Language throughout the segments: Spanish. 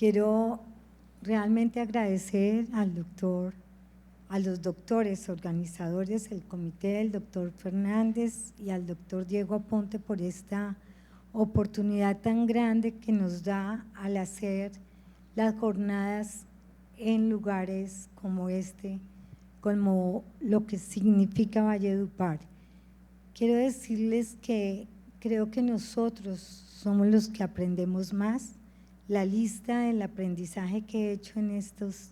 Quiero realmente agradecer a los doctores organizadores del comité, el doctor Fernández y al doctor Diego Aponte por esta oportunidad tan grande que nos da al hacer las jornadas en lugares como este, como lo que significa Valledupar. Quiero decirles que creo que nosotros somos los que aprendemos más. La lista del aprendizaje que he hecho en estos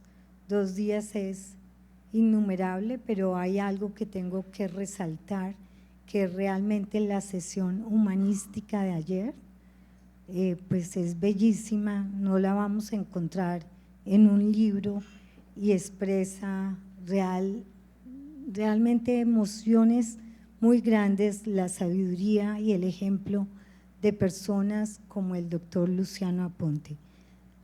2 días es innumerable, pero hay algo que tengo que resaltar, que realmente la sesión humanística de ayer, pues es bellísima, no la vamos a encontrar en un libro y expresa realmente emociones muy grandes, la sabiduría y el ejemplo de personas como el doctor Luciano Aponte.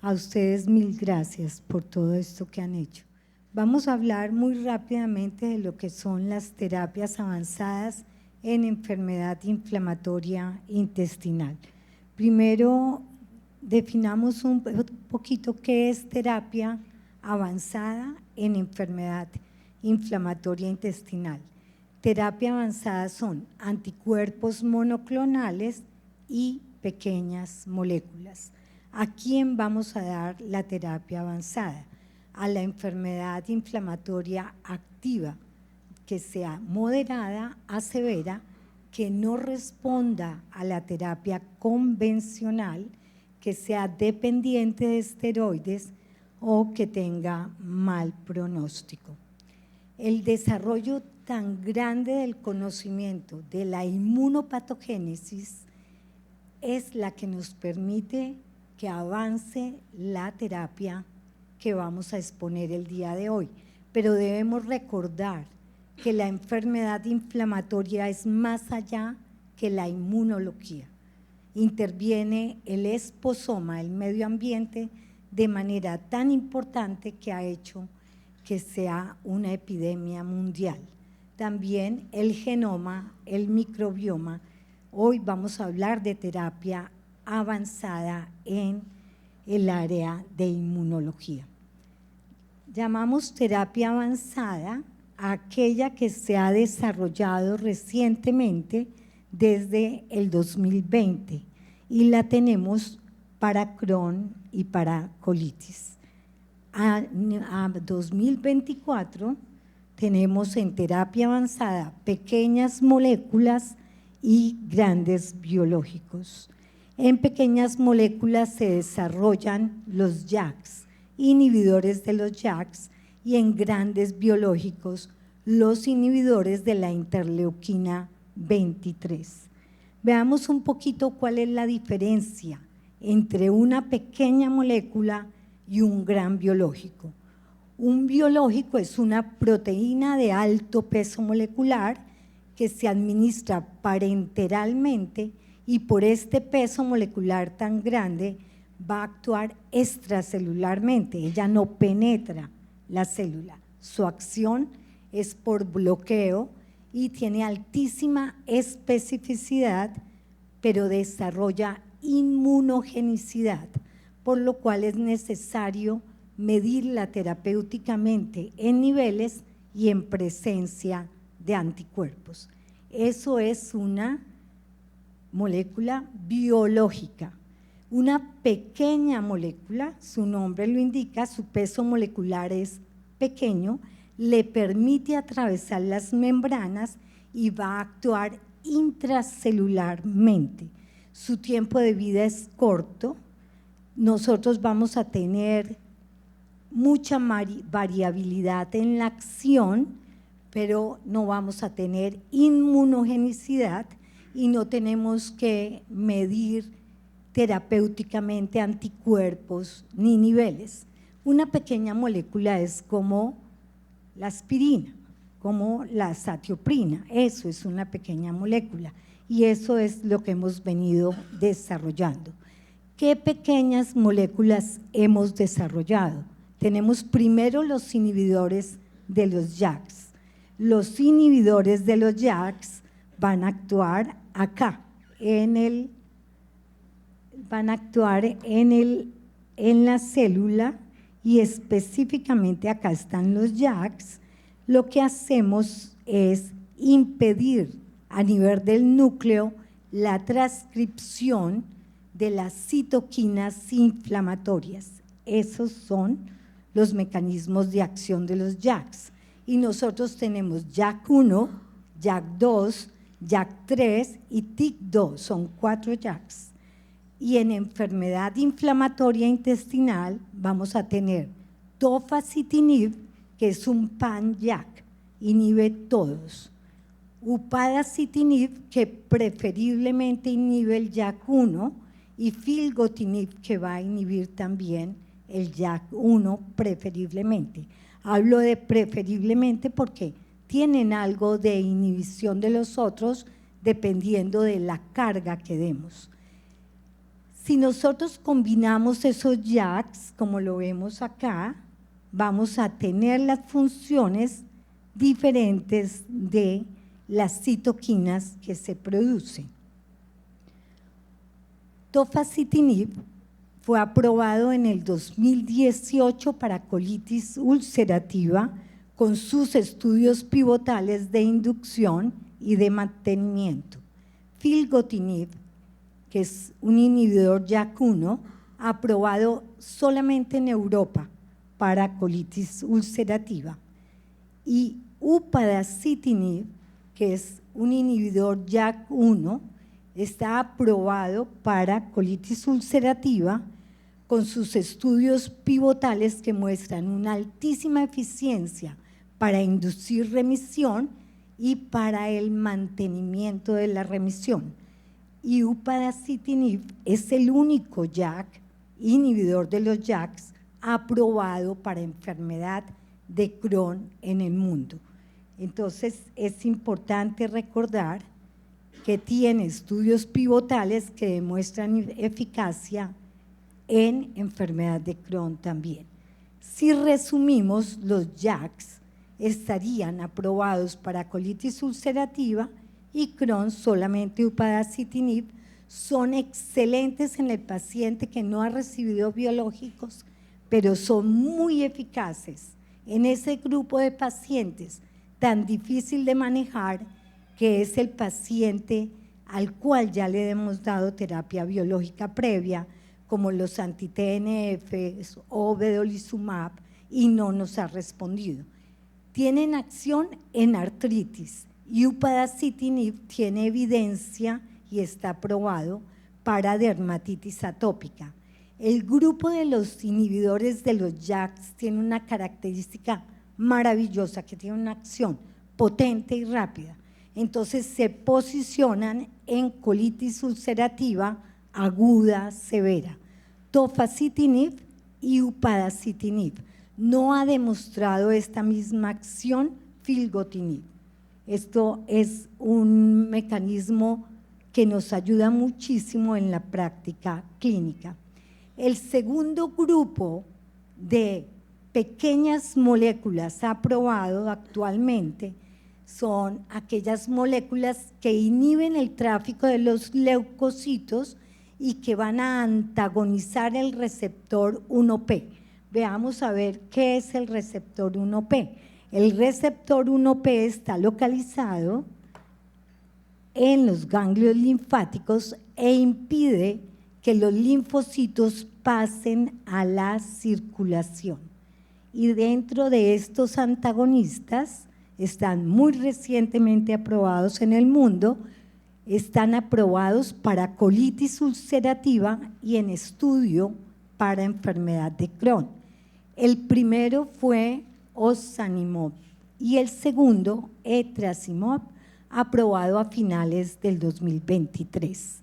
A ustedes 1000 gracias por todo esto que han hecho. Vamos a hablar muy rápidamente de lo que son las terapias avanzadas en enfermedad inflamatoria intestinal. Primero, definamos un poquito qué es terapia avanzada en enfermedad inflamatoria intestinal. Terapia avanzada son anticuerpos monoclonales y pequeñas moléculas. ¿A quién vamos a dar la terapia avanzada? A la enfermedad inflamatoria activa, que sea moderada a severa, que no responda a la terapia convencional, que sea dependiente de esteroides o que tenga mal pronóstico. El desarrollo tan grande del conocimiento de la inmunopatogénesis es la que nos permite que avance la terapia que vamos a exponer el día de hoy. Pero debemos recordar que la enfermedad inflamatoria es más allá que la inmunología. Interviene el esposoma, el medio ambiente, de manera tan importante que ha hecho que sea una epidemia mundial. También el genoma, el microbioma. Hoy vamos a hablar de terapia avanzada en el área de inmunología. Llamamos terapia avanzada a aquella que se ha desarrollado recientemente desde el 2020 y la tenemos para Crohn y para colitis. A 2024 tenemos en terapia avanzada pequeñas moléculas y grandes biológicos. En pequeñas moléculas se desarrollan los JAKs, inhibidores de los JAKs, y en grandes biológicos los inhibidores de la interleuquina 23. Veamos un poquito cuál es la diferencia entre una pequeña molécula y un gran biológico. Un biológico es una proteína de alto peso molecular que se administra parenteralmente y por este peso molecular tan grande va a actuar extracelularmente, ella no penetra la célula. Su acción es por bloqueo y tiene altísima especificidad, pero desarrolla inmunogenicidad, por lo cual es necesario medirla terapéuticamente en niveles y en presencia de anticuerpos. Eso es una molécula biológica. Una pequeña molécula, su nombre lo indica, su peso molecular es pequeño, le permite atravesar las membranas y va a actuar intracelularmente. Su tiempo de vida es corto. Nosotros vamos a tener mucha variabilidad en la acción, pero no vamos a tener inmunogenicidad y no tenemos que medir terapéuticamente anticuerpos ni niveles. Una pequeña molécula es como la aspirina, como la azatioprina, eso es una pequeña molécula y eso es lo que hemos venido desarrollando. ¿Qué pequeñas moléculas hemos desarrollado? Tenemos primero los inhibidores de los JAKs. Los inhibidores de los JAKs van a actuar acá, van a actuar en el en la célula y específicamente acá están los JAKs, lo que hacemos es impedir a nivel del núcleo la transcripción de las citoquinas inflamatorias. Esos son los mecanismos de acción de los JAKs. Y nosotros tenemos JAK1, JAK2, JAK3 y TYK2, son 4 JAKs. Y en enfermedad inflamatoria intestinal vamos a tener tofacitinib, que es un pan-JAK, inhibe todos. Upadacitinib, que preferiblemente inhibe el JAK1, y filgotinib, que va a inhibir también el JAK1 preferiblemente. Hablo de preferiblemente porque tienen algo de inhibición de los otros dependiendo de la carga que demos. Si nosotros combinamos esos JAKs, como lo vemos acá, vamos a tener las funciones diferentes de las citoquinas que se producen. Tofacitinib fue aprobado en el 2018 para colitis ulcerativa con sus estudios pivotales de inducción y de mantenimiento. Filgotinib, que es un inhibidor JAK1, aprobado solamente en Europa para colitis ulcerativa. Y upadacitinib, que es un inhibidor JAK1, está aprobado para colitis ulcerativa con sus estudios pivotales que muestran una altísima eficiencia para inducir remisión y para el mantenimiento de la remisión. Y upadacitinib es el único JAK, inhibidor de los JAKs, aprobado para enfermedad de Crohn en el mundo. Entonces, es importante recordar que tiene estudios pivotales que demuestran eficacia en enfermedad de Crohn también. Si resumimos, los JAKs estarían aprobados para colitis ulcerativa y Crohn solamente upadacitinib. Son excelentes en el paciente que no ha recibido biológicos, pero son muy eficaces en ese grupo de pacientes tan difícil de manejar, que es el paciente al cual ya le hemos dado terapia biológica previa, como los anti-TNF o vedolizumab, y no nos ha respondido. Tienen acción en artritis y upadacitinib tiene evidencia y está aprobado para dermatitis atópica. El grupo de los inhibidores de los JAKs tiene una característica maravillosa, que tiene una acción potente y rápida. Entonces se posicionan en colitis ulcerativa aguda severa. Tofacitinib y upadacitinib. No ha demostrado esta misma acción filgotinib. Esto es un mecanismo que nos ayuda muchísimo en la práctica clínica. El segundo grupo de pequeñas moléculas aprobado actualmente son aquellas moléculas que inhiben el tráfico de los leucocitos y que van a antagonizar el receptor 1P. Veamos a ver qué es el receptor 1P. El receptor 1P está localizado en los ganglios linfáticos e impide que los linfocitos pasen a la circulación. Y dentro de estos antagonistas están muy recientemente aprobados en el mundo, están aprobados para colitis ulcerativa y en estudio para enfermedad de Crohn. El primero fue ozanimod y el segundo, etrasimod, aprobado a finales del 2023.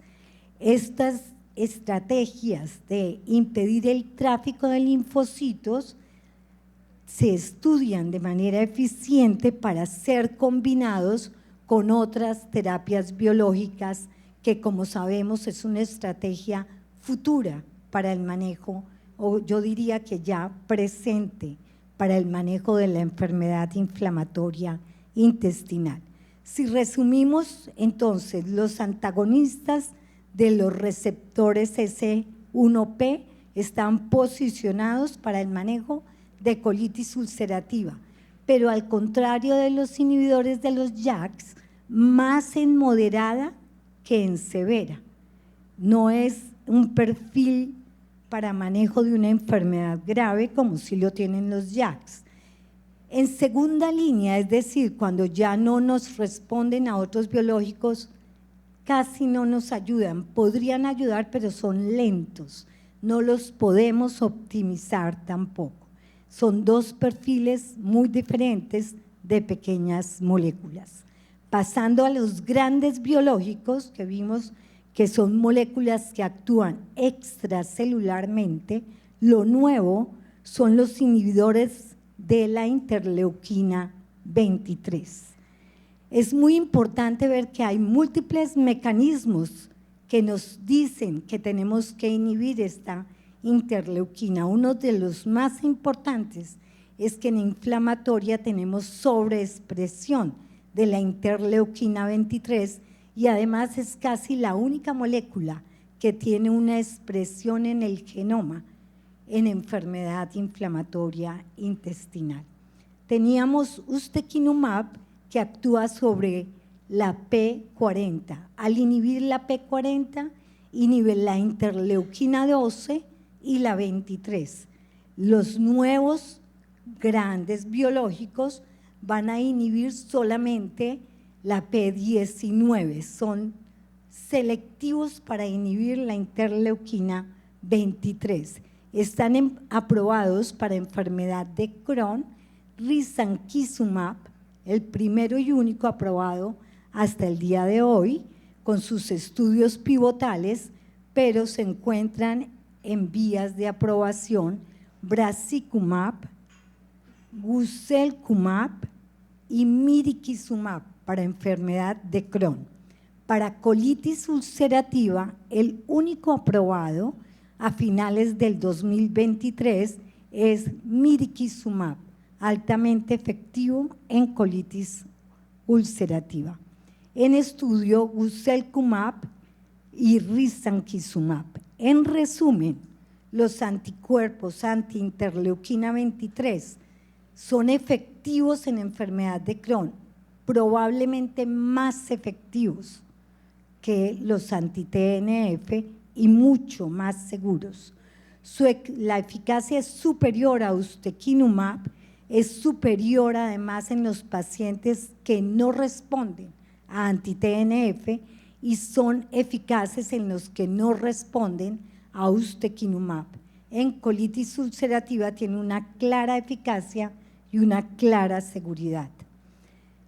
Estas estrategias de impedir el tráfico de linfocitos se estudian de manera eficiente para ser combinados con otras terapias biológicas que, como sabemos, es una estrategia futura para el manejo, o yo diría que ya presente, para el manejo de la enfermedad inflamatoria intestinal. Si resumimos, entonces, los antagonistas de los receptores S1P, están posicionados para el manejo de colitis ulcerativa, pero al contrario de los inhibidores de los JAKs, más en moderada que en severa. No es un perfil para manejo de una enfermedad grave como si lo tienen los JAKs. En segunda línea, es decir, cuando ya no nos responden a otros biológicos, casi no nos ayudan. Podrían ayudar, pero son lentos. No los podemos optimizar tampoco. Son dos perfiles muy diferentes de pequeñas moléculas. Pasando a los grandes biológicos que vimos que son moléculas que actúan extracelularmente, lo nuevo son los inhibidores de la interleuquina 23. Es muy importante ver que hay múltiples mecanismos que nos dicen que tenemos que inhibir esta interleuquina. Uno de los más importantes es que en inflamatoria tenemos sobreexpresión de la interleuquina 23 y además es casi la única molécula que tiene una expresión en el genoma en enfermedad inflamatoria intestinal. Teníamos ustekinumab que actúa sobre la P40. Al inhibir la P40, inhibe la interleuquina 12 y la 23. Los nuevos grandes biológicos van a inhibir solamente la P19, son selectivos para inhibir la interleuquina 23. Están aprobados para enfermedad de Crohn, risankizumab, el primero y único aprobado hasta el día de hoy, con sus estudios pivotales, pero se encuentran en vías de aprobación brazikumab, guselkumab y mirikizumab para enfermedad de Crohn. Para colitis ulcerativa, el único aprobado a finales del 2023 es mirikizumab, altamente efectivo en colitis ulcerativa. En estudio, guselkumab y risankizumab. En resumen, los anticuerpos anti-interleuquina 23 son efectivos en enfermedad de Crohn, probablemente más efectivos que los anti-TNF y mucho más seguros. La eficacia es superior a ustekinumab, es superior además en los pacientes que no responden a anti-TNF y son eficaces en los que no responden a ustekinumab. En colitis ulcerativa tiene una clara eficacia y una clara seguridad.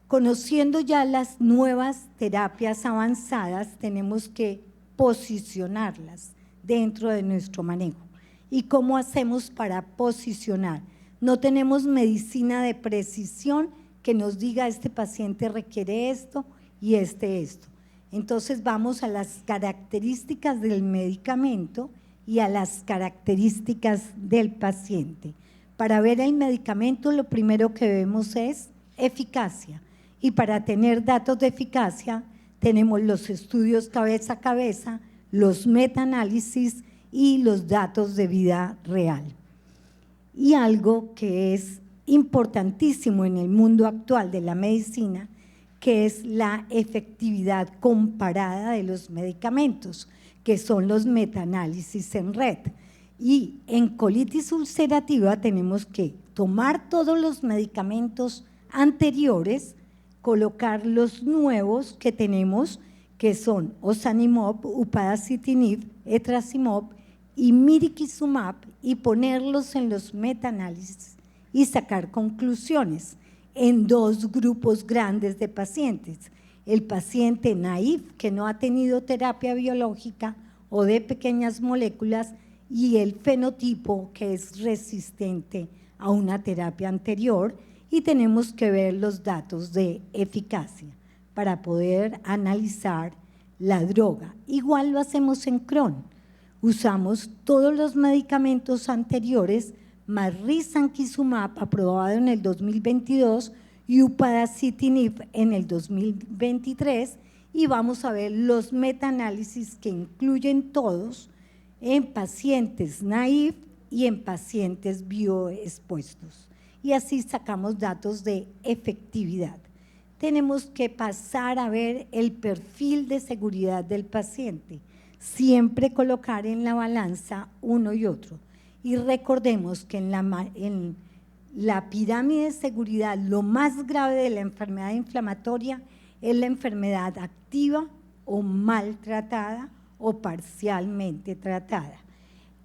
Conociendo ya las nuevas terapias avanzadas, tenemos que posicionarlas dentro de nuestro manejo. ¿Y cómo hacemos para posicionar? No tenemos medicina de precisión que nos diga este paciente requiere esto y esto. Entonces vamos a las características del medicamento y a las características del paciente. Para ver el medicamento lo primero que vemos es eficacia y para tener datos de eficacia tenemos los estudios cabeza a cabeza, los metaanálisis y los datos de vida real. Y algo que es importantísimo en el mundo actual de la medicina, que es la efectividad comparada de los medicamentos, que son los metaanálisis en red. Y en colitis ulcerativa tenemos que tomar todos los medicamentos anteriores, colocar los nuevos que tenemos, que son ozanimod, upadacitinib, etrasimod y mirikizumab, y ponerlos en los metaanálisis y sacar conclusiones en dos grupos grandes de pacientes. El paciente naïf, que no ha tenido terapia biológica o de pequeñas moléculas, y el fenotipo que es resistente a una terapia anterior, y tenemos que ver los datos de eficacia para poder analizar la droga. Igual lo hacemos en Crohn. Usamos todos los medicamentos anteriores, más risankizumab aprobado en el 2022 y upadacitinib en el 2023, y vamos a ver los metaanálisis que incluyen todos en pacientes naïve y en pacientes bioexpuestos. Y así sacamos datos de efectividad. Tenemos que pasar a ver el perfil de seguridad del paciente, siempre colocar en la balanza uno y otro. Y recordemos que en la pirámide de seguridad, lo más grave de la enfermedad inflamatoria es la enfermedad activa o maltratada o parcialmente tratada.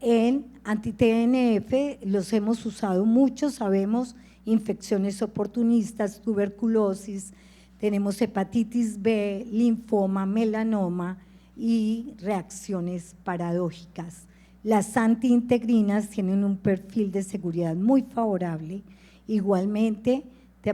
En anti-TNF los hemos usado mucho, sabemos infecciones oportunistas, tuberculosis, tenemos hepatitis B, linfoma, melanoma y reacciones paradójicas. Las antiintegrinas tienen un perfil de seguridad muy favorable. Igualmente,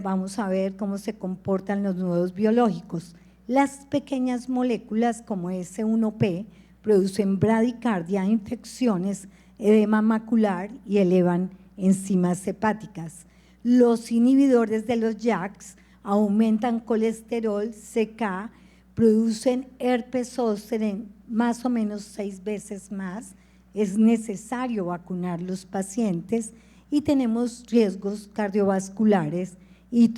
vamos a ver cómo se comportan los nuevos biológicos. Las pequeñas moléculas como S1P producen bradicardia, infecciones, edema macular y elevan enzimas hepáticas. Los inhibidores de los JAKs aumentan colesterol, CK, producen herpes zóster en más o menos 6 veces más. Es necesario vacunar los pacientes y tenemos riesgos cardiovasculares y